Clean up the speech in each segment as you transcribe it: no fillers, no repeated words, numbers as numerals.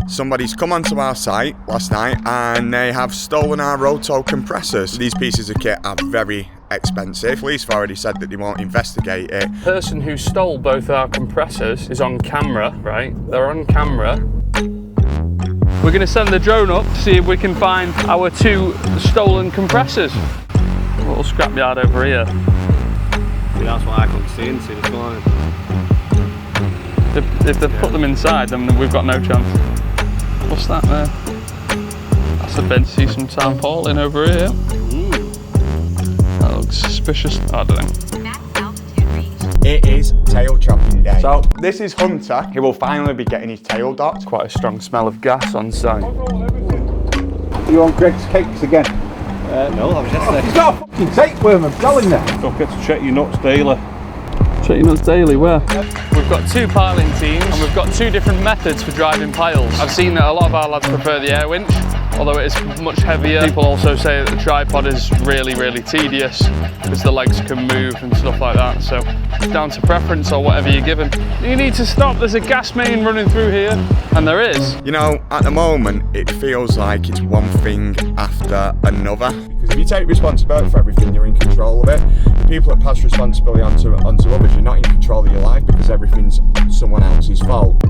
Somebody's come onto our site last night and they have stolen our roto compressors. These pieces of kit are very expensive. Police have already said that they won't investigate it. The person who stole both our compressors is on camera, right? They're on camera. We're going to send the drone up to see if we can find our two stolen compressors. A little scrapyard over here. See, that's what I couldn't see into this morning. If they've put them inside, then we've got no chance. What's that there? That's a bin. See some tarpaulin over here. That looks suspicious. Oh, I don't know. It is tail chopping day. So this is Hunter. He will finally be getting his tail docked. Quite a strong smell of gas on site. You want Greg's cakes again? No, I was just there. He's got a fucking tapeworm, I'm telling you. Don't get to check your nuts daily. Check your nuts daily, where? We've got two piling teams and we've got two different methods for driving piles. I've seen that a lot of our lads prefer the air winch, although it is much heavier. People also say that the tripod is really, really tedious because the legs can move and stuff like that. So it's down to preference or whatever you're given. You need to stop, there's a gas main running through here. And there is. You know, at the moment, it feels like it's one thing after another. Because if you take responsibility for everything, you're in control of it. The people that pass responsibility onto others, you're not in control of your life because everything's someone else's fault.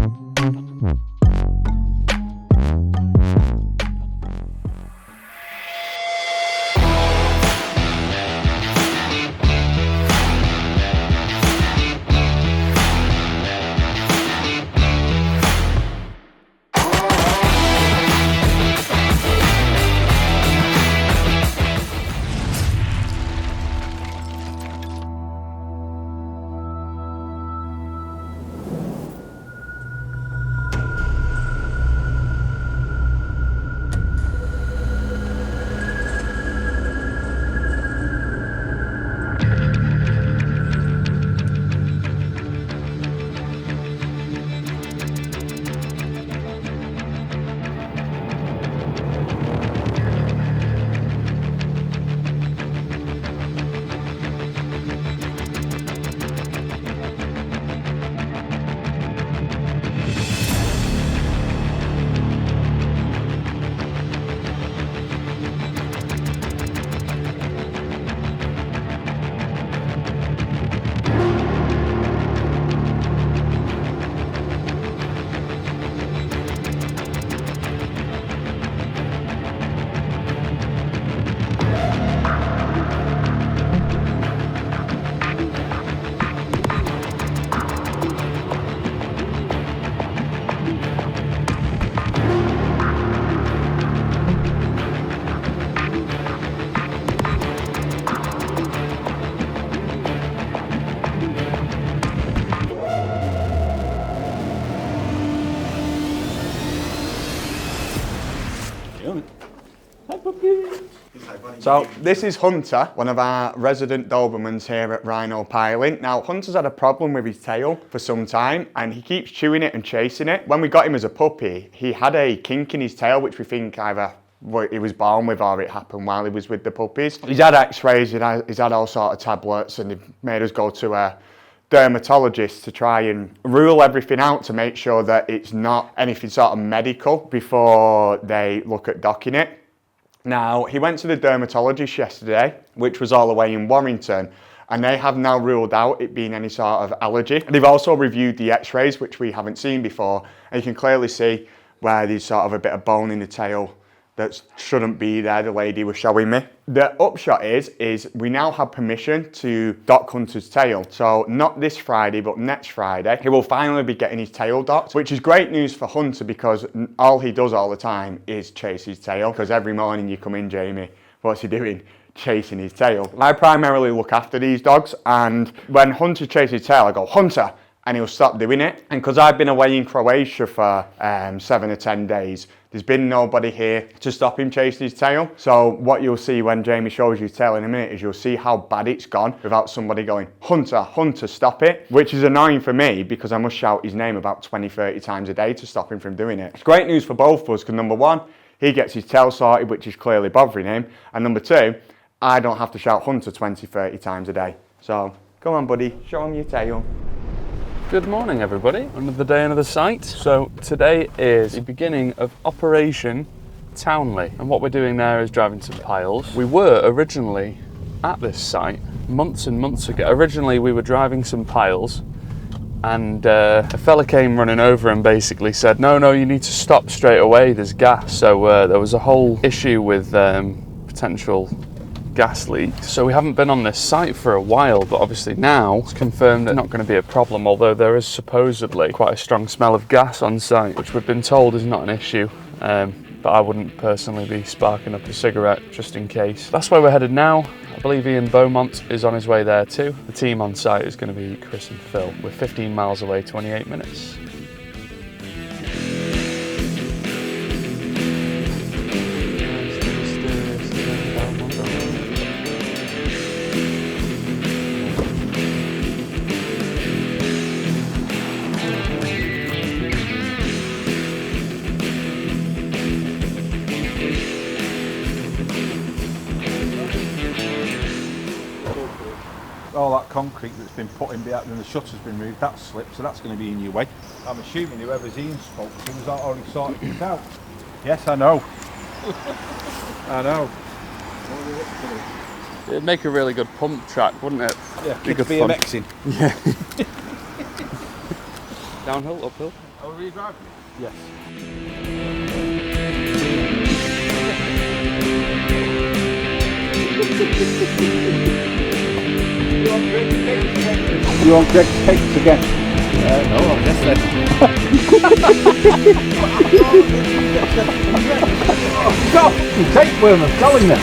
So this is Hunter, one of our resident Dobermans here at Rhino Piling. Now Hunter's had a problem with his tail for some time and he keeps chewing it and chasing it. When we got him as a puppy, he had a kink in his tail which we think either he was born with or it happened while he was with the puppies. He's had x-rays, he's had all sorts of tablets and they've made us go to a dermatologist to try and rule everything out to make sure that it's not anything sort of medical before they look at docking it. Now, he went to the dermatologist yesterday, which was all the way in Warrington, and they have now ruled out it being any sort of allergy. They've also reviewed the x-rays, which we haven't seen before, and you can clearly see where there's sort of a bit of bone in the tail that shouldn't be there, the lady was showing me. The upshot is we now have permission to dock Hunter's tail. So not this Friday, but next Friday, he will finally be getting his tail docked, which is great news for Hunter because all he does all the time is chase his tail. Because every morning you come in, Jamie, what's he doing? Chasing his tail. I primarily look after these dogs, and when Hunter chases his tail, I go, Hunter, and he'll stop doing it. And because I've been away in Croatia for 7 or 10 days, there's been nobody here to stop him chasing his tail. So what you'll see when Jamie shows you his tail in a minute is you'll see how bad it's gone without somebody going, Hunter, Hunter, stop it. Which is annoying for me because I must shout his name about 20, 30 times a day to stop him from doing it. It's great news for both of us because number one, he gets his tail sorted, which is clearly bothering him. And number two, I don't have to shout Hunter 20, 30 times a day. So come on, buddy, show him your tail. Good morning everybody, another day, another site. So today is the beginning of Operation Townley, and what we're doing there is driving some piles. We were originally at this site months and months ago. Originally we were driving some piles and a fella came running over and basically said, no, you need to stop straight away, there's gas. So there was a whole issue with potential gas leaks. So we haven't been on this site for a while, but obviously now it's confirmed that it's not going to be a problem, although there is supposedly quite a strong smell of gas on site, which we've been told is not an issue. But I wouldn't personally be sparking up a cigarette just in case. That's where we're headed now. I believe Ian Beaumont is on his way there too. The team on site is going to be Chris and Phil. We're 15 miles away, 28 minutes. All that concrete that's been put in and the shutter's been moved, that's slipped, so that's going to be in your way. I'm assuming whoever's Ian spoke to has already sorted it out. Yes, I know. I know. It'd make a really good pump track, wouldn't it? Yeah, Be kids good fun. BMXing. Yeah. Downhill, uphill? Oh, are you driving? Yes. You want Greg's cakes again? No, I guess then. Stop! You tapeworm, I'm telling you.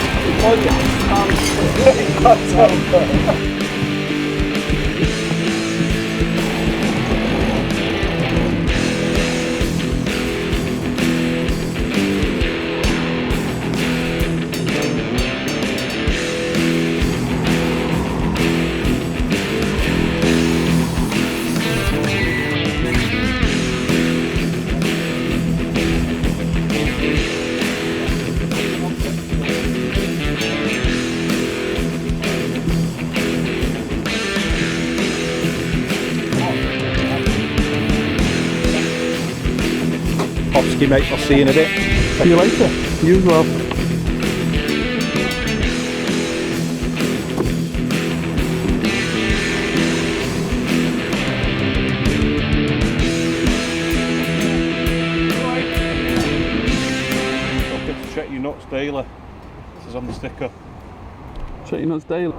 Popsky, mate, I'll see you in a bit. See you later. You as well. Don't forget to check your nuts daily. This is on the sticker. Check your nuts daily.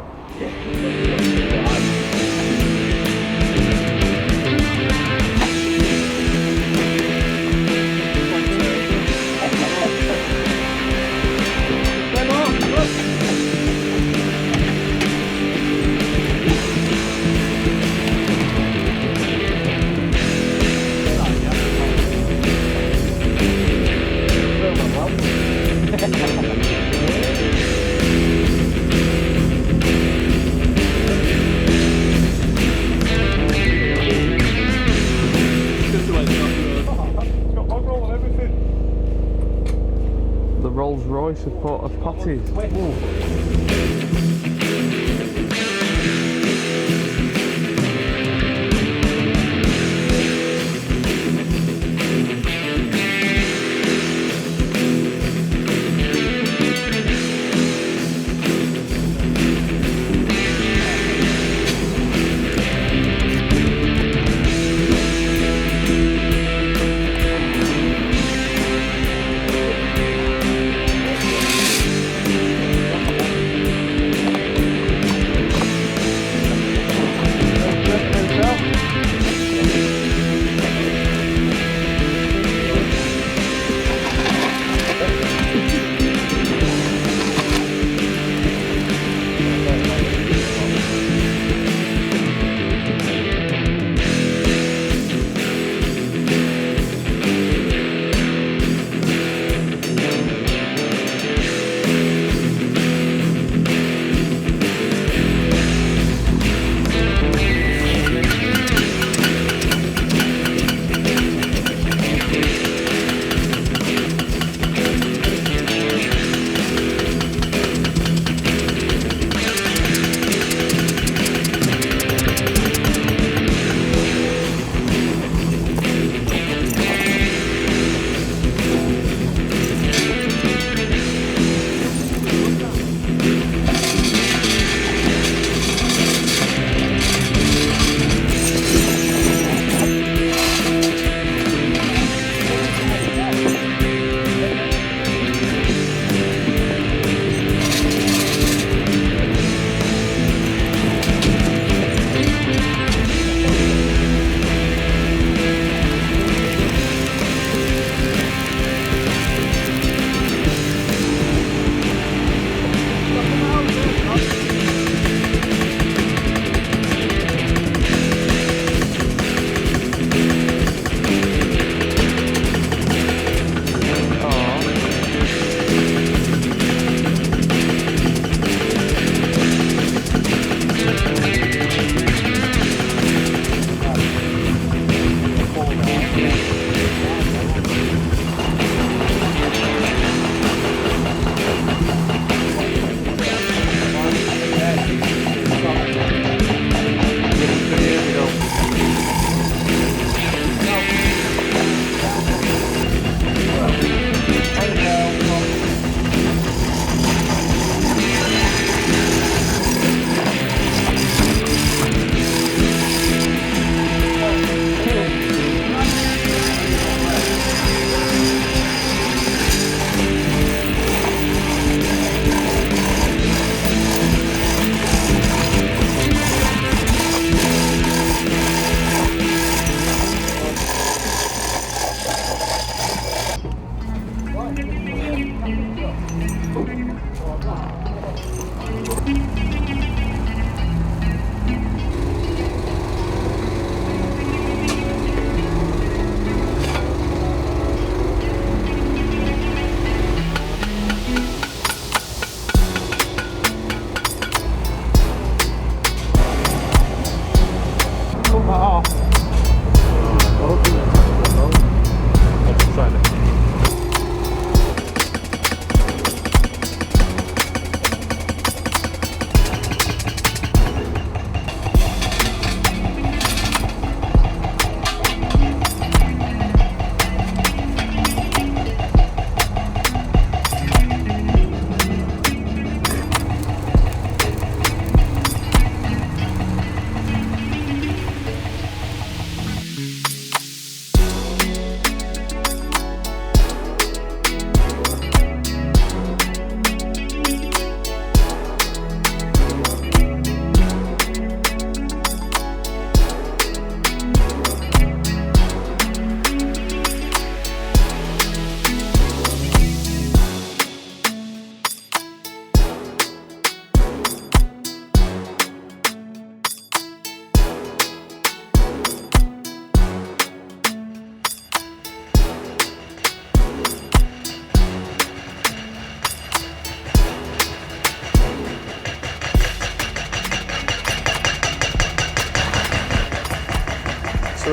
The Rolls Royce of potties.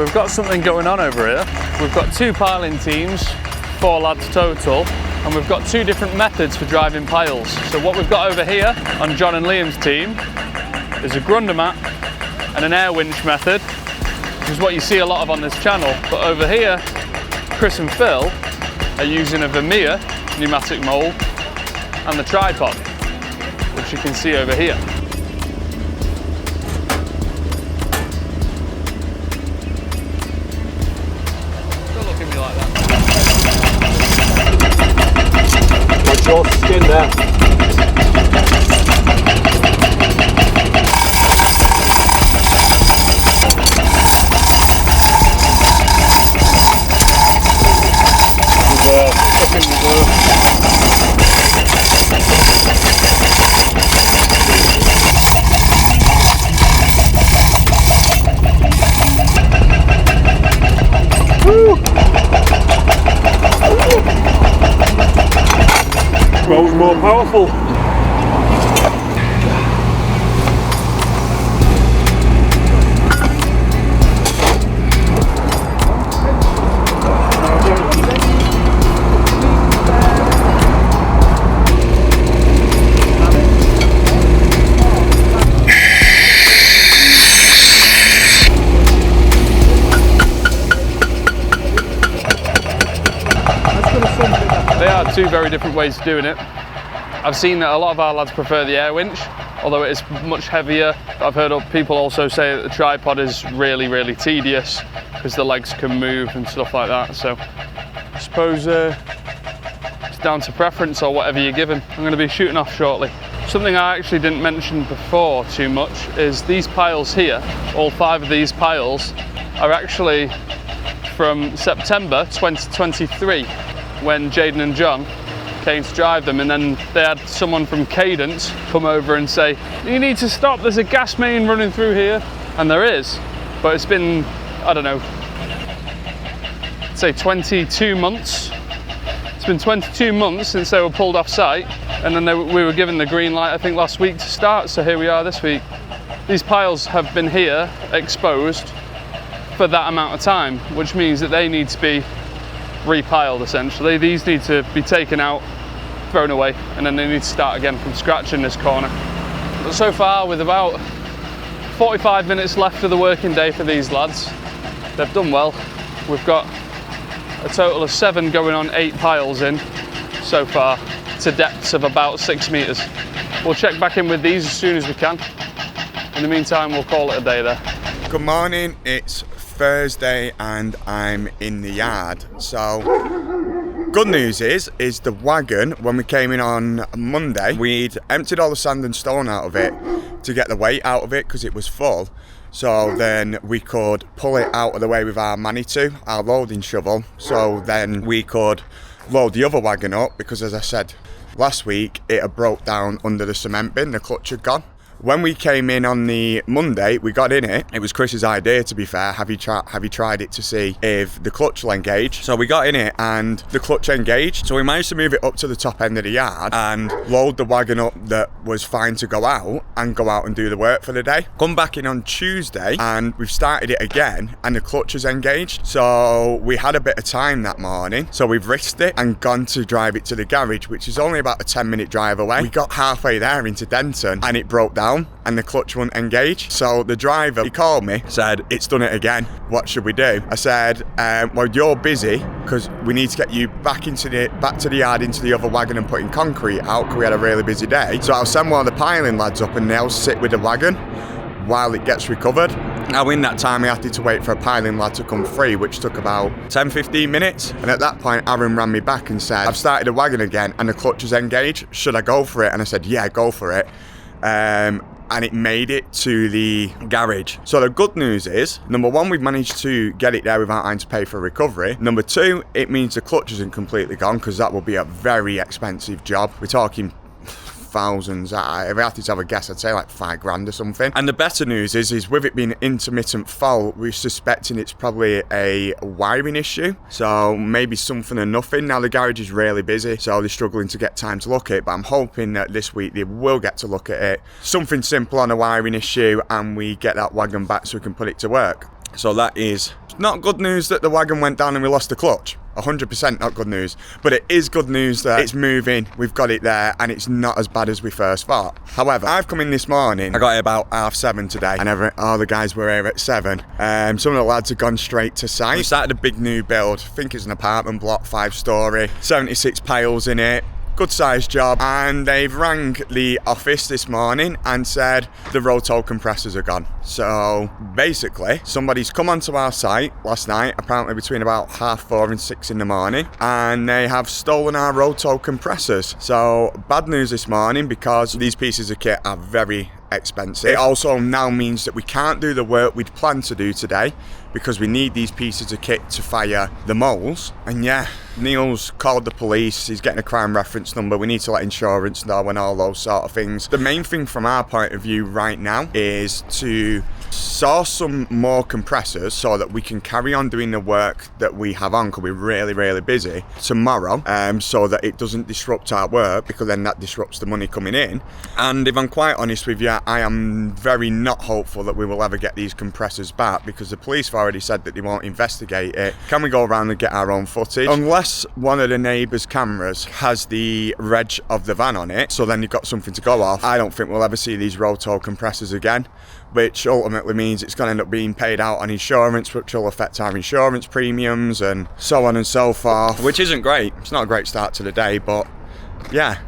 So we've got something going on over here. We've got 2 piling teams, 4 lads total, and we've got 2 different methods for driving piles. So what we've got over here on John and Liam's team is a Grundermat and an air winch method, which is what you see a lot of on this channel. But over here, Chris and Phil are using a Vermeer pneumatic mould and the tripod, which you can see over here. Don't look at me like that. Watch your skin there. Smells more powerful. They are 2 very different ways of doing it. I've seen that a lot of our lads prefer the air winch, although it is much heavier. I've heard people also say that the tripod is really, really tedious because the legs can move and stuff like that. So I suppose it's down to preference or whatever you're given. I'm going to be shooting off shortly. Something I actually didn't mention before too much is these piles here, all 5 of these piles, are actually from September 2023 when Jaden and John came to drive them, and then they had someone from Cadence come over and say, you need to stop, there's a gas main running through here. And there is, but it's been, I don't know, say 22 months. It's been 22 months since they were pulled off site, and then we were given the green light I think last week to start, so here we are this week. These piles have been here exposed for that amount of time, which means that they need to be repiled essentially. These need to be taken out, thrown away, and then they need to start again from scratch in this corner. But so far, with about 45 minutes left of the working day for these lads, they've done well. We've got a total of 7 going on 8 piles in so far to depths of about 6 meters. We'll check back in with these as soon as we can. In the meantime, we'll call it a day there. Good morning, it's Thursday and I'm in the yard. So good news is the wagon, when we came in on Monday, we'd emptied all the sand and stone out of it to get the weight out of it because it was full. So then we could pull it out of the way with our Manitou, our loading shovel, so then we could load the other wagon up, because as I said last week, it had broke down under the cement bin, the clutch had gone. When we came in on the Monday, we got in it. It was Chris's idea, to be fair. Have you tried it to see if the clutch will engage? So we got in it and the clutch engaged. So we managed to move it up to the top end of the yard and load the wagon up that was fine to go out and do the work for the day. Come back in on Tuesday and we've started it again and the clutch is engaged. So we had a bit of time that morning. So we've risked it and gone to drive it to the garage, which is only about a 10-minute drive away. We got halfway there into Denton and it broke down and the clutch wouldn't engage. So the driver, he called me, said, it's done it again, what should we do? I said, well, you're busy because we need to get you back to the yard into the other wagon and putting concrete out because we had a really busy day. So I'll send one of the piling lads up and they'll sit with the wagon while it gets recovered. Now in that time I had to wait for a piling lad to come free, which took about 10-15 minutes, and at that point Aaron ran me back and said, I've started the wagon again and the clutch is engaged, should I go for it? And I said, yeah, go for it. And it made it to the garage. So the good news is, number one, we've managed to get it there without having to pay for recovery. Number two, it means the clutch isn't completely gone, because that will be a very expensive job. We're talking thousands. If I had to have a guess, I'd say like $5,000 or something. And the better news is with it being an intermittent fault, we're suspecting it's probably a wiring issue. So maybe something or nothing. Now the garage is really busy, so they're struggling to get time to look at it, but I'm hoping that this week they will get to look at it. Something simple on a wiring issue and we get that wagon back so we can put it to work. So that is not good news that the wagon went down and we lost the clutch. 100% not good news, but it is good news that it's moving, we've got it there, and it's not as bad as we first thought. However, I've come in this morning, I got here about 7:30 today, and all the guys were here at 7. Some of the lads have gone straight to site. We started a big new build, I think it's an apartment block, 5-storey, 76 piles in it. Good sized job, and they've rang the office this morning and said the roto compressors are gone. So basically somebody's come onto our site last night, apparently between about 4:30 and 6 in the morning, and they have stolen our roto compressors. So bad news this morning, because these pieces of kit are very expensive. It also now means that we can't do the work we'd planned to do today because we need these pieces of kit to fire the moles. And yeah, Neil's called the police, he's getting a crime reference number, we need to let insurance know and all those sort of things. The main thing from our point of view right now is to source some more compressors so that we can carry on doing the work that we have on, because we're really busy tomorrow, so that it doesn't disrupt our work, because then that disrupts the money coming in. And if I'm quite honest with you, I am very not hopeful that we will ever get these compressors back, because the police have already said that they won't investigate it. Can we go around and get our own footage? Unless one of the neighbours' cameras has the reg of the van on it, so then you've got something to go off, I don't think we'll ever see these roto compressors again, which ultimately means it's going to end up being paid out on insurance, which will affect our insurance premiums and so on and so forth, which isn't great. It's not a great start to the day, but yeah.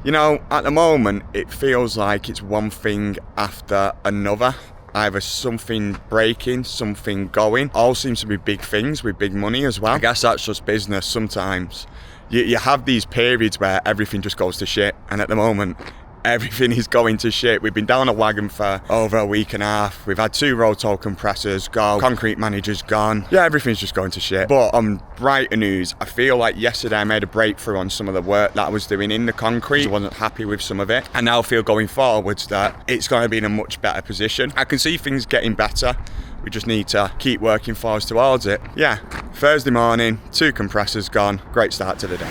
You know, at the moment, it feels like it's one thing after another. Either something breaking, something going. All seems to be big things with big money as well. I guess that's just business sometimes. You have these periods where everything just goes to shit, and at the moment, everything is going to shit. We've been down a wagon for over a week and a half. We've had 2 roto compressors go, concrete manager's gone. Yeah, everything's just going to shit. But on brighter news, I feel like yesterday I made a breakthrough on some of the work that I was doing in the concrete. I wasn't happy with some of it. I now feel going forwards that it's going to be in a much better position. I can see things getting better. We just need to keep working forwards towards it. Yeah, Thursday morning, 2 compressors gone. Great start to the day.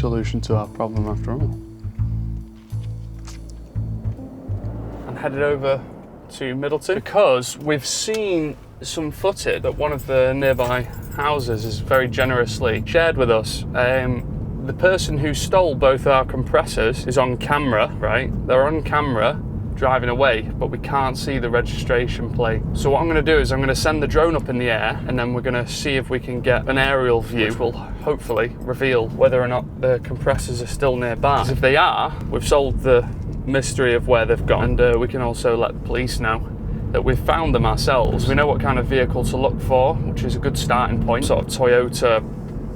Solution to our problem after all. I'm headed over to Middleton because we've seen some footage that one of the nearby houses has very generously shared with us. The person who stole both our compressors is on camera, right? They're on camera driving away, but we can't see the registration plate. So what I'm going to do is I'm going to send the drone up in the air, and then we're going to see if we can get an aerial view, which will hopefully reveal whether or not the compressors are still nearby. Because if they are, we've solved the mystery of where they've gone, and we can also let the police know that we've found them ourselves. We know what kind of vehicle to look for, which is a good starting point. Sort of Toyota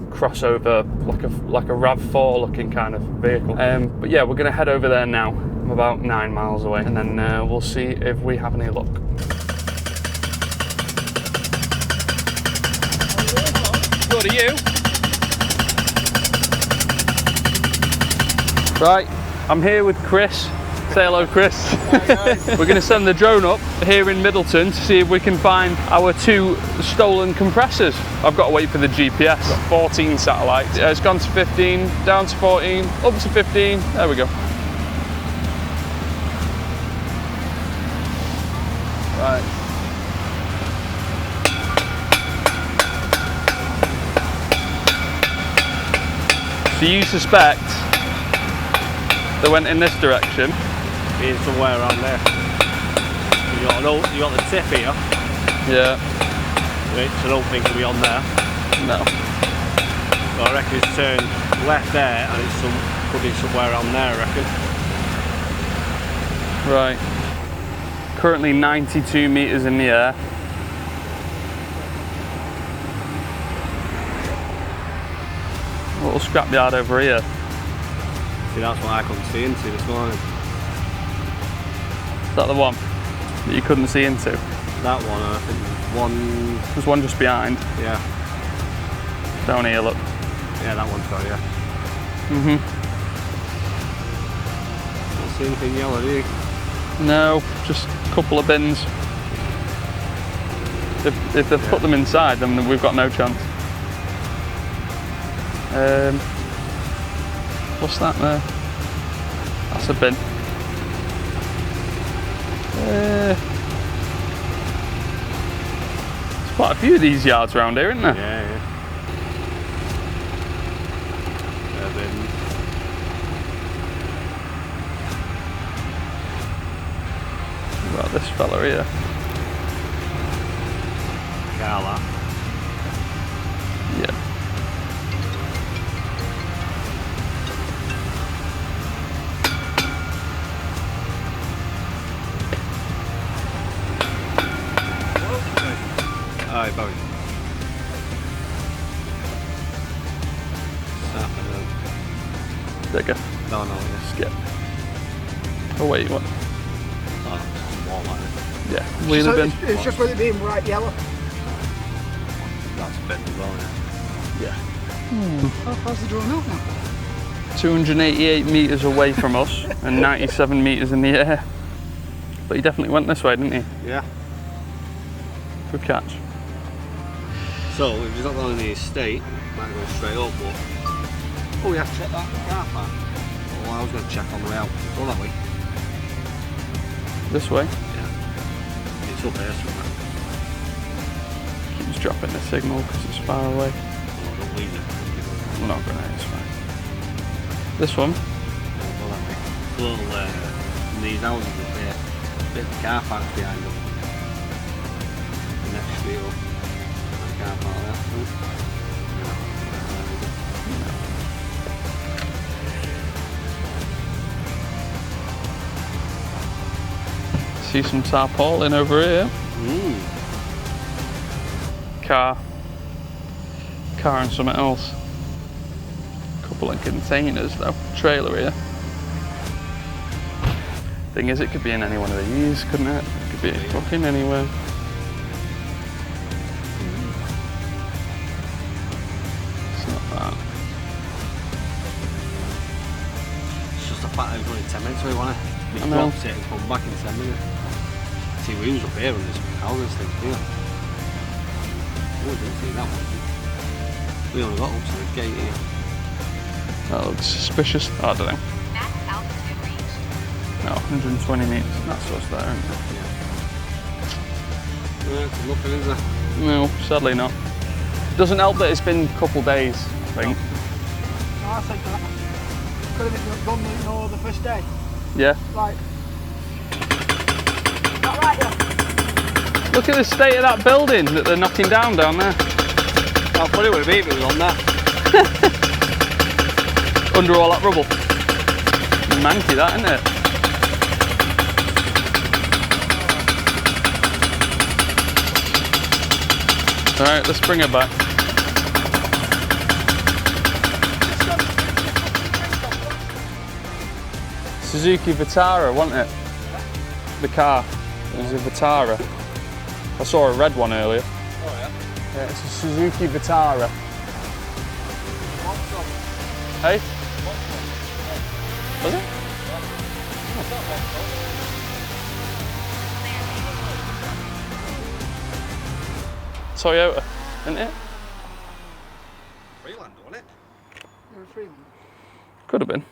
crossover, like a RAV4 looking kind of vehicle. But yeah, we're going to head over there now. I'm about 9 miles away, and then we'll see if we have any luck. Good, are you? Right, I'm here with Chris. Say hello, Chris. We're going to send the drone up here in Middleton to see if we can find our 2 stolen compressors. I've got to wait for the GPS. Got 14 satellites. It's gone to 15, down to 14, up to 15. There we go. Right. So you suspect they went in this direction? Being somewhere around there. You got the tip here. Yeah. Which I don't think will be on there. No. So I reckon it's turned left there, and it's could be somewhere around there, I reckon. Right. Currently 92 meters in the air. Oh. little scrapyard over here. See, that's what I couldn't see into this morning. Is that the one that you couldn't see into? That one, I think one... There's one just behind. Yeah. Down here, look. Yeah, that one's got, yeah. Don't see anything yellow, do you? No, just a couple of bins. If they've put them inside, then we've got no chance. What's that there? That's a bin. There's quite a few of these yards around here, isn't there? Yeah, yeah. Bins. What about this fella here? Gala. Yeah. Alright, Bowie. Digger. No, yeah. Skip. Oh wait, what? Oh, wall like it. Yeah, wheelie bin. It's just with it being bright yellow. That's a bin as well, yeah. Yeah. How far's the drone out now? 288 metres away from us and 97 metres in the air. But he definitely went this way, didn't he? Yeah. Good catch. So, if he's not going in the estate, might go straight up, but... Oh, we have to check that car park. Oh, I was going to check on the way out. Go that way. This way. Yeah. It's up there somewhere. Keeps dropping the signal because it's far away. Oh, don't leave it. We're not going to, it's fine. This one. Go that way. Little, these houses up there. Bit of the car park behind them. The next street up. That car park there. See some tarpaulin over here. Car and something else. Couple of containers though. Trailer here. Thing is, it could be in any one of these, couldn't it? It could be fucking anywhere. It's not that. It's just a fact that we've only 10 minutes we want to. I know. Drop it and come back in 10 minutes. See, we was up here on this houses thing here. Oh, we didn't see that one. We only got up to the gate here. That looks suspicious. Oh, I don't know. Max altitude reached. No, 120 metres. That's us there, isn't it? Yeah, nothing, is there? No, sadly not. Doesn't help that it's been a couple days, I think. No, I think that. Could have been done, you know, the first day. Yeah. Right. Not right, yeah. Look at the state of that building that they're knocking down there. How funny would it be if it was on there? Under all that rubble. Manky that, isn't it? Alright, let's bring it back. Suzuki Vitara, wasn't it? The car. It was a Vitara. I saw a red one earlier. Oh yeah? Yeah, it's a Suzuki Vitara. Hey? Was it? Toyota, isn't it? Freeland, wasn't it? You're a free one. Could have been.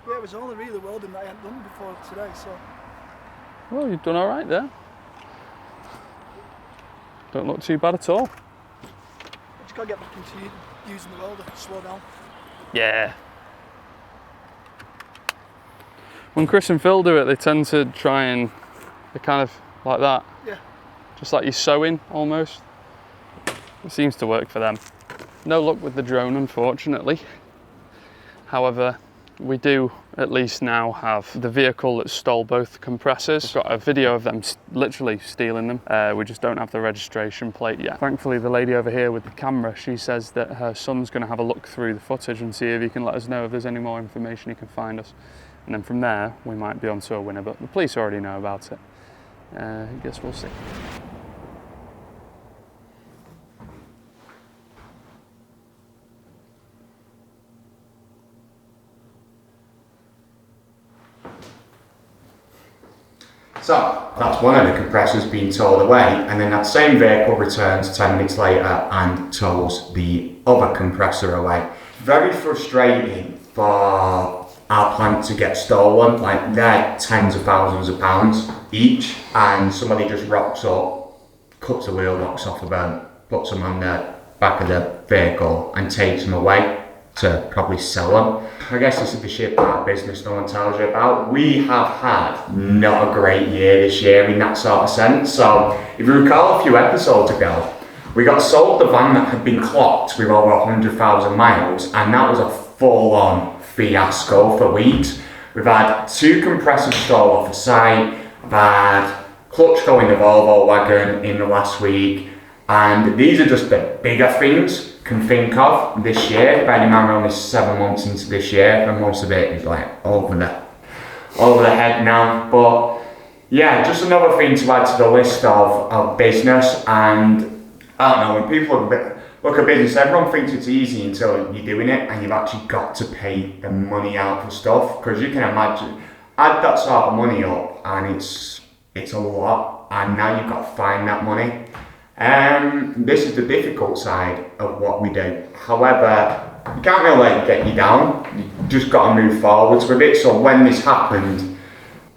Yeah, it was only really welding that I hadn't done before today, so. Well, you've done all right there. Don't look too bad at all. I just gotta get back into using the welder, slow down. Yeah. When Chris and Phil do it, they tend to try and, they're kind of like that. Yeah. Just like you're sewing, almost. It seems to work for them. No luck with the drone, unfortunately. However, we do at least now have the vehicle that stole both compressors. We've got a video of them literally stealing them. We just don't have the registration plate yet. Thankfully, the lady over here with the camera, she says that her son's going to have a look through the footage and see if he can let us know if there's any more information he can find us. And then from there, we might be onto a winner, but the police already know about it. I guess we'll see. So that's one of the compressors being towed away, and then that same vehicle returns 10 minutes later and tows the other compressor away. Very frustrating for our plant to get stolen. Like, they're tens of thousands of pounds each, and somebody just rocks up, cuts the wheel box off of them, puts them on the back of the vehicle and takes them away to probably sell them. I guess this is the shit part of business no one tells you about. We have had not a great year this year in that sort of sense. So if you recall a few episodes ago, we got sold the van that had been clocked with over 100,000 miles, and that was a full-on fiasco for weeks. We've had 2 compressors stole off the site. I've had clutch go in the Volvo wagon in the last week, and these are just the bigger things can think of this year. Bearing in mind we're only 7 months into this year, and most of it is like over the head now. But yeah, just another thing to add to the list of business. And I don't know, when people look at business, everyone thinks it's easy until you're doing it and you've actually got to pay the money out for stuff. Because you can imagine, add that sort of money up and it's a lot, and now you've got to find that money. This is the difficult side of what we do. However, you can't really let it get you down. You just got to move forwards with it. So when this happened,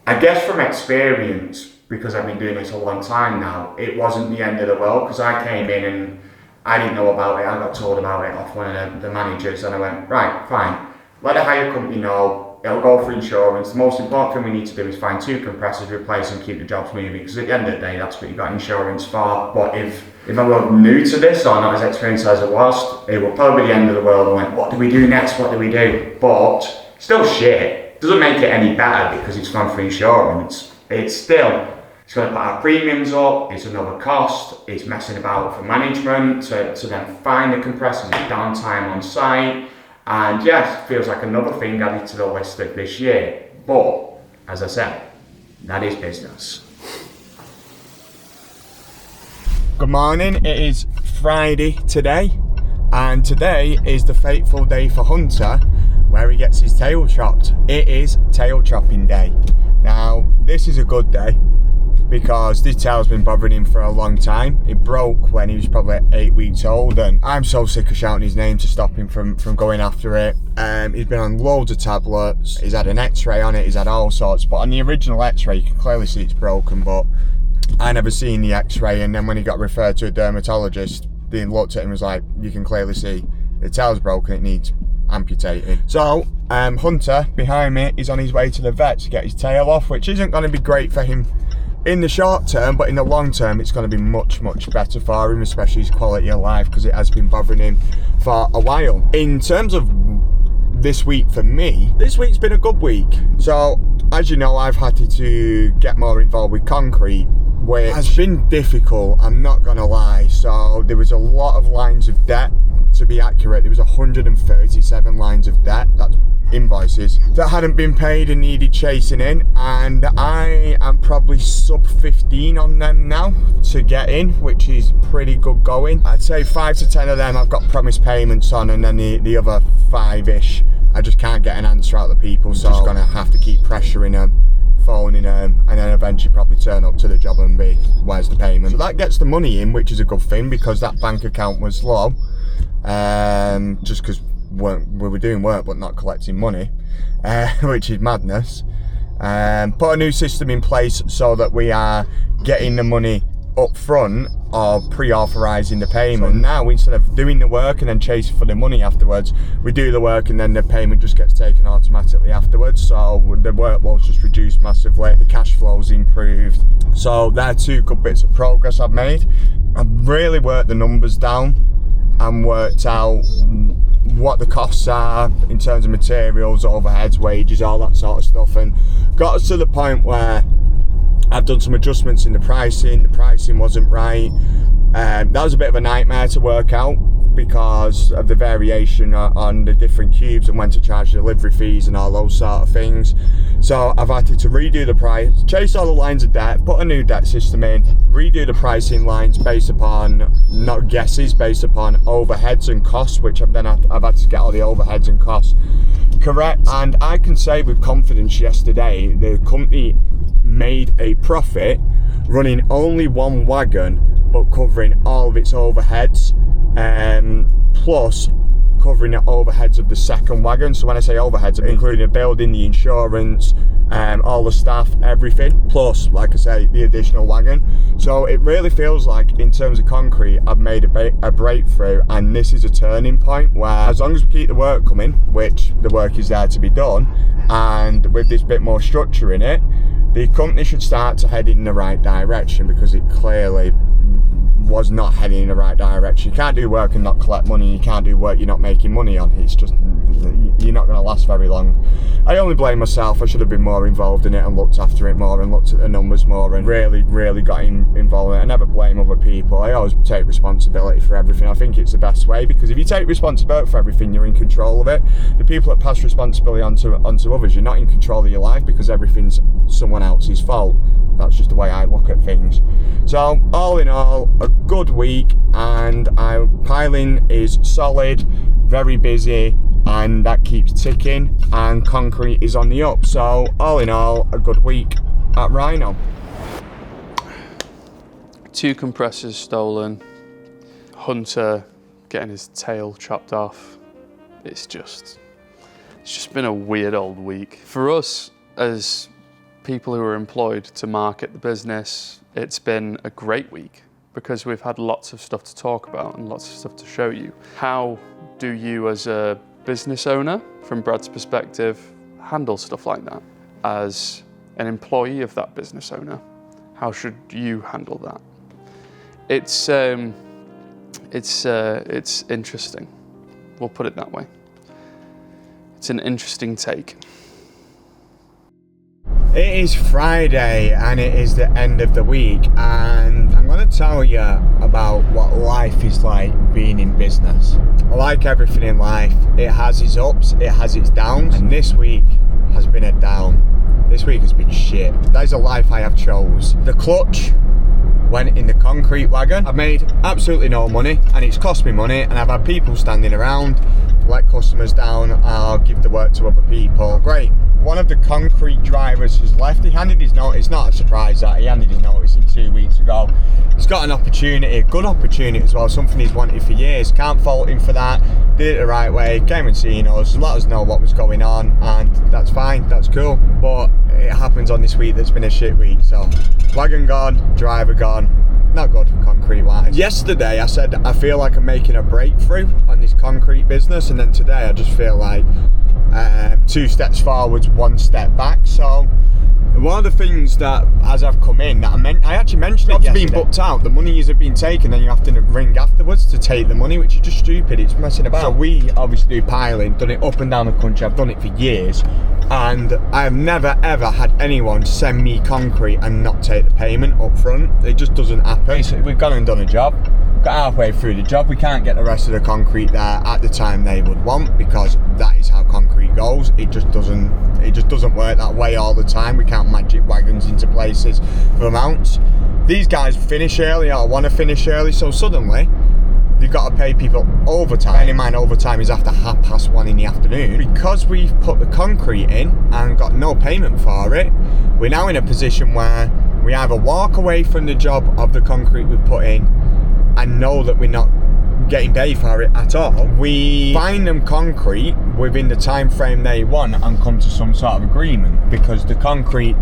I guess from experience, because I've been doing this a long time now, it wasn't the end of the world, because I came in and I didn't know about it. I got told about it off one of the managers, and I went, right, fine, let the hire company know. It'll go for insurance. The most important thing we need to do is find 2 compressors, replace and keep the jobs moving, because at the end of the day, that's what you got insurance for. But if I were new to this or not as experienced as I was, it would probably be the end of the world. I went, what do we do next? What do we do? But still shit. Doesn't make it any better because it's gone for insurance. It's going to put our premiums up. It's another cost. It's messing about for management to then find the compressors, downtime on site. And yes, it feels like another thing added to the list of this year. But, as I said, that is business. Good morning, it is Friday today. And today is the fateful day for Hunter, where he gets his tail chopped. It is tail chopping day. Now, this is a good day, because this tail's been bothering him for a long time. It broke when he was probably 8 weeks old, and I'm so sick of shouting his name to stop him from going after it. He's been on loads of tablets, he's had an x-ray on it, he's had all sorts, but on the original x-ray you can clearly see it's broken, but I never seen the x-ray, and then when he got referred to a dermatologist, they looked at him and was like, you can clearly see the tail's broken, it needs amputating. So Hunter behind me is on his way to the vet to get his tail off, which isn't going to be great for him in the short term, but in the long term it's going to be much better for him, especially his quality of life, because it has been bothering him for a while. In terms of this week for me, this week's been a good week. So as you know, I've had to get more involved with concrete, which has been difficult, I'm not gonna lie. So there was a lot of lines of debt, to be accurate. There was 137 lines of debt, that's invoices, that hadn't been paid and needed chasing in, and I am probably sub 15 on them now to get in, which is pretty good going. I'd say 5 to 10 of them I've got promised payments on, and then the other 5-ish I just can't get an answer out of the people, so I'm just gonna have to keep pressuring them, phoning them, and then eventually probably turn up to the job and be, where's the payment? So that gets the money in, which is a good thing, because that bank account was low, just because we were doing work but not collecting money, which is madness. Put a new system in place so that we are getting the money up front or pre-authorising the payment. So now, instead of doing the work and then chasing for the money afterwards, we do the work and then the payment just gets taken automatically afterwards. So the workload's just reduced massively, the cash flow's improved. So there are 2 good bits of progress I've made. I've really worked the numbers down and worked out what the costs are in terms of materials, overheads, wages, all that sort of stuff, and got us to the point where I've done some adjustments in the pricing wasn't right. That was a bit of a nightmare to work out because of the variation on the different cubes and when to charge delivery fees and all those sort of things. So I've had to redo the price, chase all the lines of debt, put a new debt system in, redo the pricing lines based upon, not guesses, based upon overheads and costs, which I've had to get all the overheads and costs correct. And I can say with confidence yesterday, the company made a profit running only one wagon but covering all of its overheads, plus covering the overheads of the second wagon. So when I say overheads, including the building, the insurance, all the staff, everything, plus, like I say, the additional wagon. So it really feels like, in terms of concrete, I've made a breakthrough, and this is a turning point where, as long as we keep the work coming, which the work is there to be done, and with this bit more structure in it, the company should start to head in the right direction, because it clearly was not heading in the right direction. You can't do work and not collect money. You can't do work you're not making money on. It's just, you're not going to last very long. I only blame myself. I should have been more involved in it and looked after it more and looked at the numbers more and really got involved in it. I never blame other people. I always take responsibility for everything. I think it's the best way, because if you take responsibility for everything, you're in control of it. The people that pass responsibility onto others, you're not in control of your life, because everything's someone else's fault. That's just the way I look at things. So all in all, a good week, and piling is solid, very busy, and that keeps ticking, and concrete is on the up. So all in all, a good week at Rhino. 2 compressors stolen, Hunter getting his tail chopped off. It's just been a weird old week. For us, as people who are employed to market the business, it's been a great week, because we've had lots of stuff to talk about and lots of stuff to show you. How do you, as a business owner, from Brad's perspective, handle stuff like that? As an employee of that business owner, how should you handle that? It's interesting. We'll put it that way. It's an interesting take. It is Friday and it is the end of the week, and I'm going to tell you about what life is like being in business. Like everything in life, it has its ups, it has its downs, and this week has been a down. This week has been shit. That is a life I have chose. The clutch went in the concrete wagon. I've made absolutely no money, and it's cost me money, and I've had people standing around, let customers down, I'll give the work to other people. Great. One of the concrete drivers has left. He handed his notice. It's not a surprise that he handed his notice in 2 weeks ago. He's got an opportunity, a good opportunity as well, something he's wanted for years. Can't fault him for that. Did it the right way, came and seen us, let us know what was going on, and that's fine, that's cool. But it happens on this week that's been a shit week. So wagon gone, driver gone. Not good concrete wise. Yesterday I said I feel like I'm making a breakthrough on this concrete business, and then today I just feel like 2 steps forwards, 1 step back. So one of the things that, as I've come in, that I actually mentioned it yesterday, being booked out, the money isn't being taken, then you have to ring afterwards to take the money, which is just stupid. It's messing about. So we obviously do piling, done it up and down the country. I've done it for years, and I have never ever had anyone send me concrete and not take the payment up front. It just doesn't happen. So we've gone and done a job, got halfway through the job, we can't get the rest of the concrete there at the time they would want, because that is how concrete goes. It just doesn't work that way all the time. We can't magic wagons into places for amounts. These guys finish early or want to finish early, so suddenly you've got to pay people overtime. Bearing in mind, overtime is after 1:30 in the afternoon. Because we've put the concrete in and got no payment for it, we're now in a position where we either walk away from the job of the concrete we put in and know that we're not getting paid for it at all. We find them concrete within the time frame they want and come to some sort of agreement, because the concrete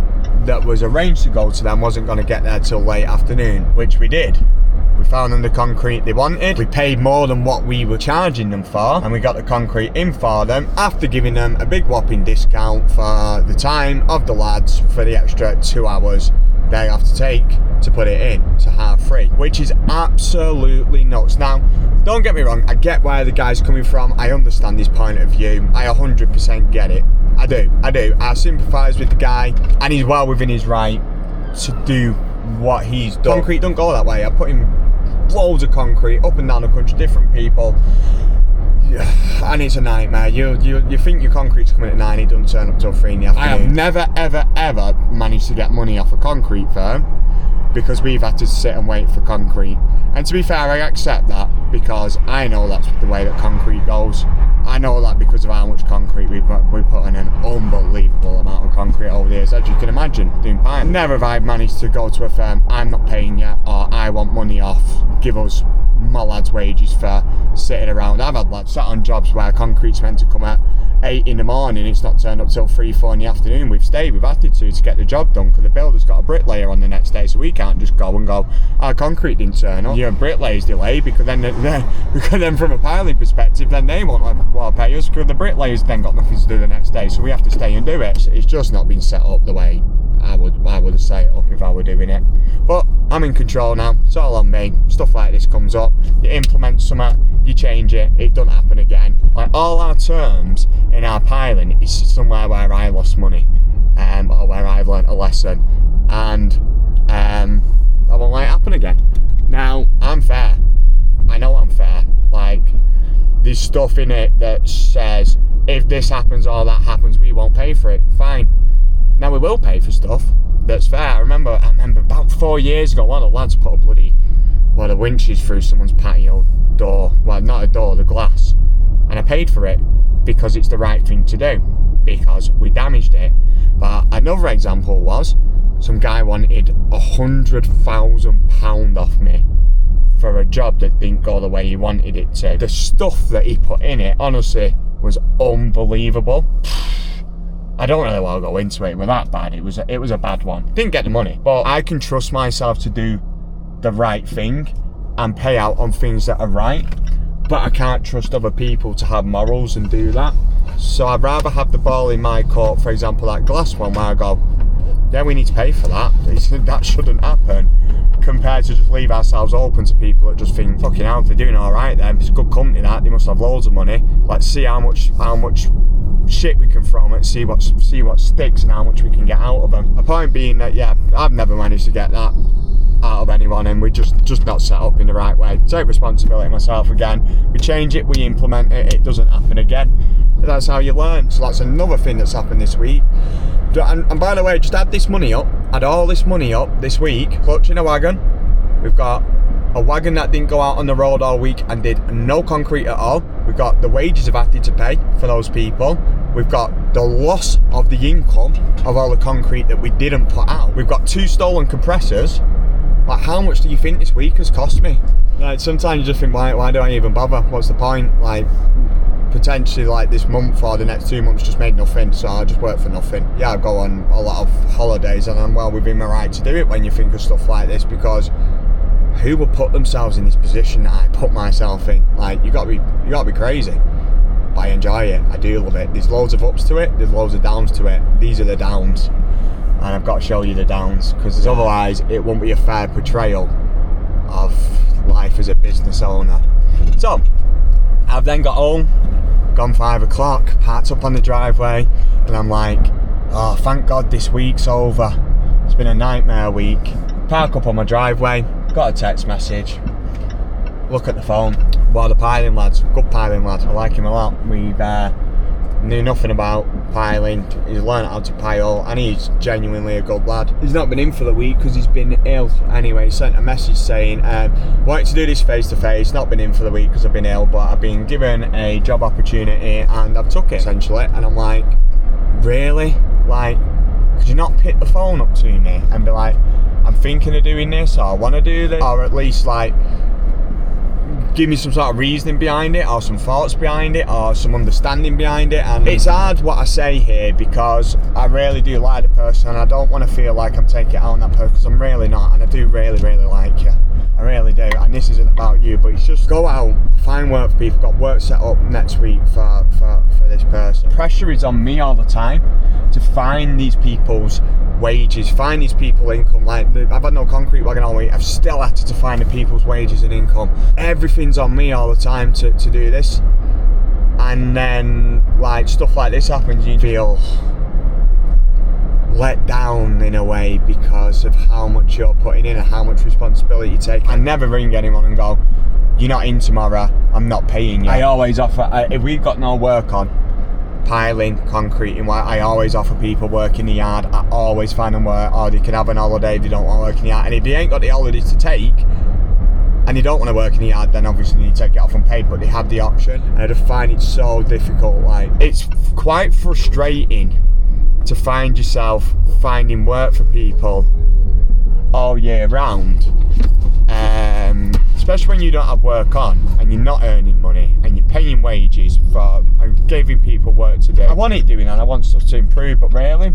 that was arranged to go to them wasn't going to get there till late afternoon, which we did. We found them the concrete they wanted. We paid more than what we were charging them for, and we got the concrete in for them after giving them a big whopping discount for the time of the lads for the extra 2 hours they have to take to put it in to half free, which is absolutely nuts. Now, don't get me wrong, I get where the guy's coming from. I understand his point of view. I 100% get it. I do. I sympathise with the guy, and he's well within his right to do what he's done. Concrete don't go that way. I put in loads of concrete up and down the country, different people, and it's a nightmare. You think your concrete's coming at 9, it doesn't turn up till 3 in the afternoon. I have never ever managed to get money off a concrete firm because we've had to sit and wait for concrete. And to be fair, I accept that because I know that's the way that concrete goes. I know that because of how much concrete we put in, an unbelievable amount of concrete over the years, as you can imagine, doing pipe. Never have I managed to go to a firm, I'm not paying yet, or I want money off, give us my lads' wages for sitting around. I've had lads sat on jobs where concrete's meant to come at 8 in the morning, it's not turned up till 3, 4 in the afternoon. We've had to get the job done because the builder's got a bricklayer on the next day, so we can't just go and go, our concrete didn't turn up. Your bricklayer's delayed because then from a piling perspective, then they won't want to pay us because the bricklayer's then got nothing to do the next day, so we have to stay and do it. It's just not been set up the way I would have set it up if I were doing it. But I'm in control now, it's all on me. Stuff like this comes up, you implement something, you change it, it doesn't happen again. Like all our terms in our piling is somewhere where I lost money, or where I've learnt a lesson, and I won't let it happen again. Now, I'm fair. I know I'm fair. Like, there's stuff in it that says, if this happens or that happens, we won't pay for it. Fine. Now we will pay for stuff that's fair. I remember about 4 years ago, one of the lads put a bloody one of the winches through someone's patio door. Well, not a door, the glass. And I paid for it because it's the right thing to do, because we damaged it. But another example was, some guy wanted £100,000 off me for a job that didn't go the way he wanted it to. The stuff that he put in it, honestly, was unbelievable. I don't really want to go into it. It was that bad. It was a bad one. Didn't get the money, but I can trust myself to do the right thing and pay out on things that are right. But I can't trust other people to have morals and do that. So I'd rather have the ball in my court. For example, that glass one where I go, yeah, we need to pay for that. That shouldn't happen. Compared to just leave ourselves open to people that just think, fucking hell, they're doing all right then. It's a good company that. They must have loads of money. Let's see how much shit we can throw them at, see what sticks and how much we can get out of them. The point being that, yeah, I've never managed to get that out of anyone, and we're just not set up in the right way. Take responsibility myself again. We change it, we implement it, it doesn't happen again. That's how you learn. So that's another thing that's happened this week. And by the way, just add all this money up this week, clutching a wagon. We've got a wagon that didn't go out on the road all week and did no concrete at all. We've got the wages I've had to pay for those people. We've got the loss of the income of all the concrete that we didn't put out. We've got 2 stolen compressors. Like, how much do you think this week has cost me? Like, sometimes you just think, why do I even bother? What's the point? Like, potentially, like, this month or the next 2 months just made nothing, so I just work for nothing. Yeah, I go on a lot of holidays and I'm well within my right to do it when you think of stuff like this, because who would put themselves in this position that I put myself in? Like, you gotta be crazy. But I enjoy it. I do love it. There's loads of ups to it. There's loads of downs to it. These are the downs, and I've got to show you the downs, because otherwise it won't be a fair portrayal of life as a business owner. So I've then got home, gone 5 o'clock, parked up on the driveway, and I'm like, oh, thank God this week's over. It's been a nightmare week. Park up on my driveway, got a text message, look at the phone. Well, the piling lads, good piling lad, I like him a lot. We knew nothing about piling, he's learned how to pile, and he's genuinely a good lad. He's not been in for the week because he's been ill. Anyway, he sent a message saying, wanted to do this face to face, not been in for the week because I've been ill, but I've been given a job opportunity and I've took it, essentially. And I'm like, really? Like, could you not pick the phone up to me and be like, I'm thinking of doing this, or I want to do this, or at least like give me some sort of reasoning behind it, or some thoughts behind it, or some understanding behind it. And it's hard what I say here, because I really do like the person and I don't want to feel like I'm taking it out on that person, because I'm really not, and I do really like you. I really do, and this isn't about you, but it's just go out, find work for people. Got work set up next week for this person. Pressure is on me all the time to find these people's wages, find these people income. Like, I've had no concrete wagon all week, I've still had to find the people's wages and income. Everything's on me all the time to do this. And then, like, stuff like this happens, you feel let down in a way because of how much you're putting in and how much responsibility you take. I never ring anyone and go, you're not in tomorrow, I'm not paying you. I always offer, if we've got no work on, piling, concreting, I always offer people work in the yard. I always find them work, or they can have an holiday if they don't want to work in the yard. And if they ain't got the holidays to take, and they don't want to work in the yard, then obviously you take it off unpaid, but they have the option. And I just find it so difficult. Like, it's quite frustrating to find yourself finding work for people all year round, especially when you don't have work on and you're not earning money and you're paying wages for and giving people work to do. I want it doing and I want stuff to improve, but really,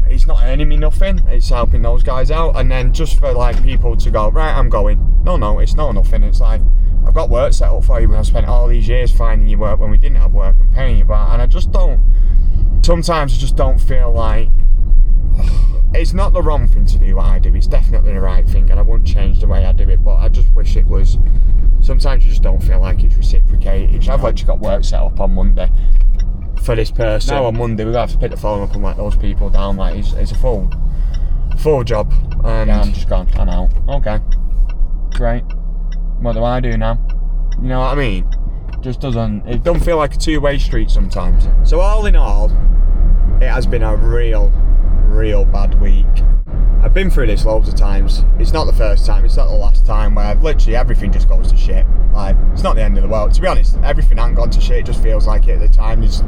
it's not earning me nothing. It's helping those guys out, and then just for like people to go, right, I'm going. No, it's not nothing. It's like, I've got work set up for you, but I've spent all these years finding you work when we didn't have work and paying you back, and I just don't. Sometimes I just don't feel like, it's not the wrong thing to do what I do, it's definitely the right thing, and I wouldn't change the way I do it, but I just wish it was. Sometimes you just don't feel like it's reciprocated. I've literally got work set up on Monday for this person. Now on Monday we're going to have to pick the phone up and let those people down, like it's a full job, and I'm just gone, I'm out. Okay, great, what do I do now? You know what I mean? It don't feel like a two-way street sometimes. So all in all, it has been a real bad week. I've been through this loads of times. It's not the first time, it's not the last time, where literally everything just goes to shit. Like, it's not the end of the world. To be honest, everything hasn't gone to shit, it just feels like it at the time. It's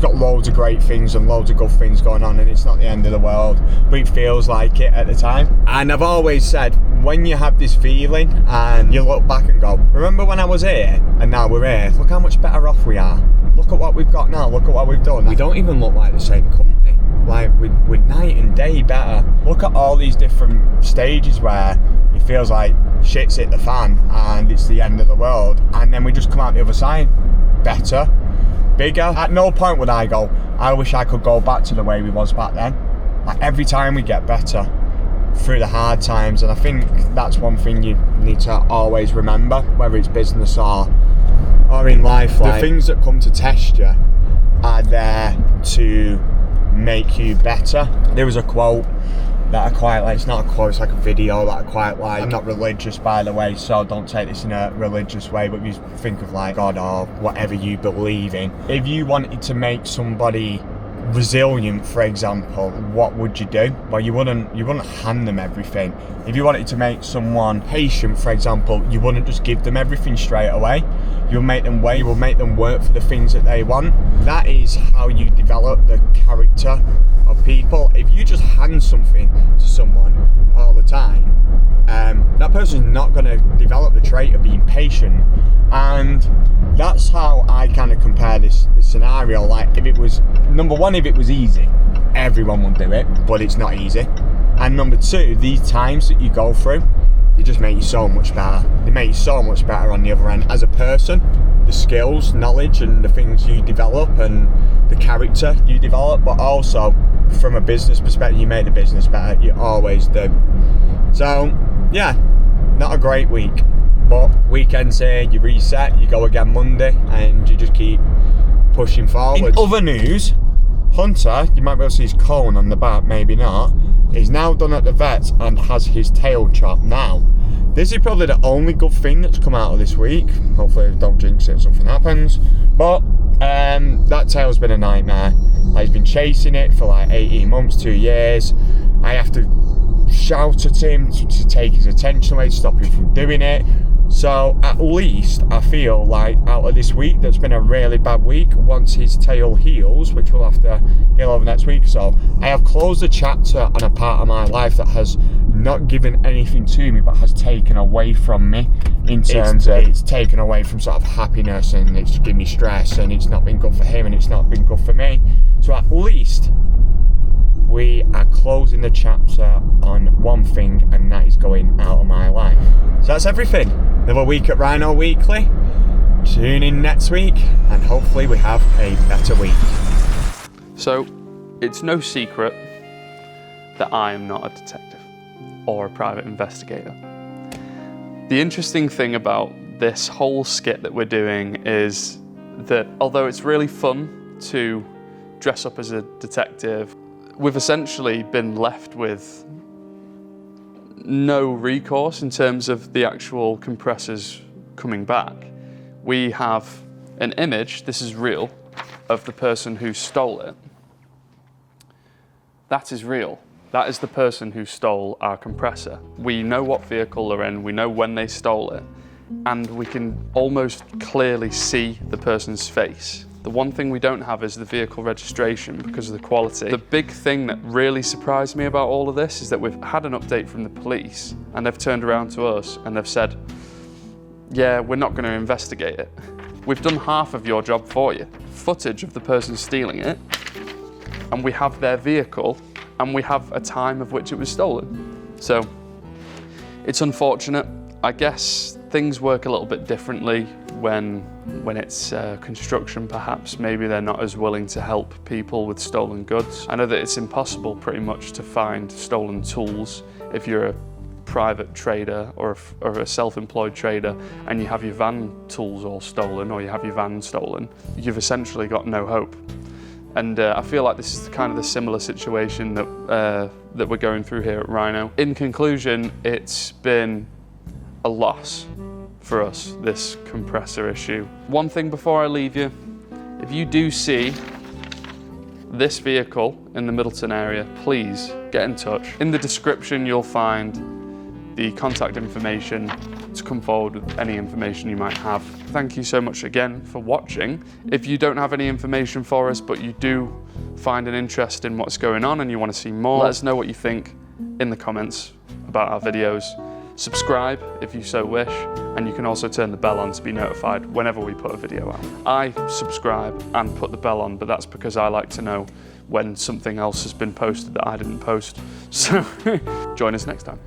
got loads of great things and loads of good things going on, and it's not the end of the world, but it feels like it at the time. And I've always said, when you have this feeling and you look back and go, remember when I was here and now we're here, look how much better off we are. Look at what we've got now, look at what we've done. We don't even look like the same company. Like, we're night and day better. Look at all these different stages where it feels like shit's hit the fan and it's the end of the world, and then we just come out the other side better, bigger. At no point would I go, I wish I could go back to the way we was back then. Like, every time we get better through the hard times, and I think that's one thing you need to always remember, whether it's business or in life. Like, the things that come to test you are there to make you better. There was a quote that I quite like. It's not a quote, it's like a video that I quite like. I'm not religious, by the way, so don't take this in a religious way, but if you think of like God or whatever you believe in, if you wanted to make somebody resilient, for example, what would you do? Well, you wouldn't hand them everything. If you wanted to make someone patient, for example, you wouldn't just give them everything straight away. You'll make them wait, you will make them work for the things that they want. That is how you develop the character of people. If you just hand something to someone all the time, that person's not going to develop the trait of being patient. And that's how I kind of compare this scenario. Like, if it was, number one, if it was easy, everyone would do it, but it's not easy. And number two, these times that you go through, they just make you so much better. They make you so much better on the other end as a person. The skills, knowledge, and the things you develop, and the character you develop, but also from a business perspective, you make the business better. You always do. So, yeah, not a great week. But weekend's here, you reset, you go again Monday, and you just keep pushing forward. In other news, Hunter, you might be able to see his cone on the back, maybe not, is now done at the vet and has his tail chopped now. This is probably the only good thing that's come out of this week. Hopefully I don't jinx it if something happens. But that tail's been a nightmare. He's been chasing it for like 18 months, 2 years. I have to shout at him to take his attention away, to stop him from doing it. So at least I feel like out of this week that's been a really bad week, once his tail heals, which we'll have to heal over next week or so, I have closed a chapter on a part of my life that has not given anything to me but has taken away from me, in terms of it's taken away from sort of happiness, and it's given me stress, and it's not been good for him and it's not been good for me. So at least we are closing the chapter on one thing, and that is going out of my life. So that's everything. Another week at Rhino Weekly. Tune in next week, and hopefully we have a better week. So, it's no secret that I am not a detective or a private investigator. The interesting thing about this whole skit that we're doing is that although it's really fun to dress up as a detective, we've essentially been left with no recourse in terms of the actual compressors coming back. We have an image, this is real, of the person who stole it. That is real. That is the person who stole our compressor. We know what vehicle they're in, we know when they stole it, and we can almost clearly see the person's face. The one thing we don't have is the vehicle registration because of the quality. The big thing that really surprised me about all of this is that we've had an update from the police and they've turned around to us and they've said, yeah, we're not going to investigate it. We've done half of your job for you. Footage of the person stealing it, and we have their vehicle, and we have a time of which it was stolen. So it's unfortunate. I guess things work a little bit differently when it's construction, perhaps. Maybe they're not as willing to help people with stolen goods. I know that it's impossible pretty much to find stolen tools if you're a private trader or a self-employed trader and you have your van tools all stolen or you have your van stolen. You've essentially got no hope. And I feel like this is kind of the similar situation that we're going through here at Rhino. In conclusion, it's been a loss for us, this compressor issue. One thing before I leave you, if you do see this vehicle in the Middleton area, please get in touch. In the description, you'll find the contact information to come forward with any information you might have. Thank you so much again for watching. If you don't have any information for us, but you do find an interest in what's going on and you want to see more, let us know what you think in the comments about our videos. Subscribe if you so wish, and you can also turn the bell on to be notified whenever we put a video out. I subscribe and put the bell on, but that's because I like to know when something else has been posted that I didn't post. So join us next time.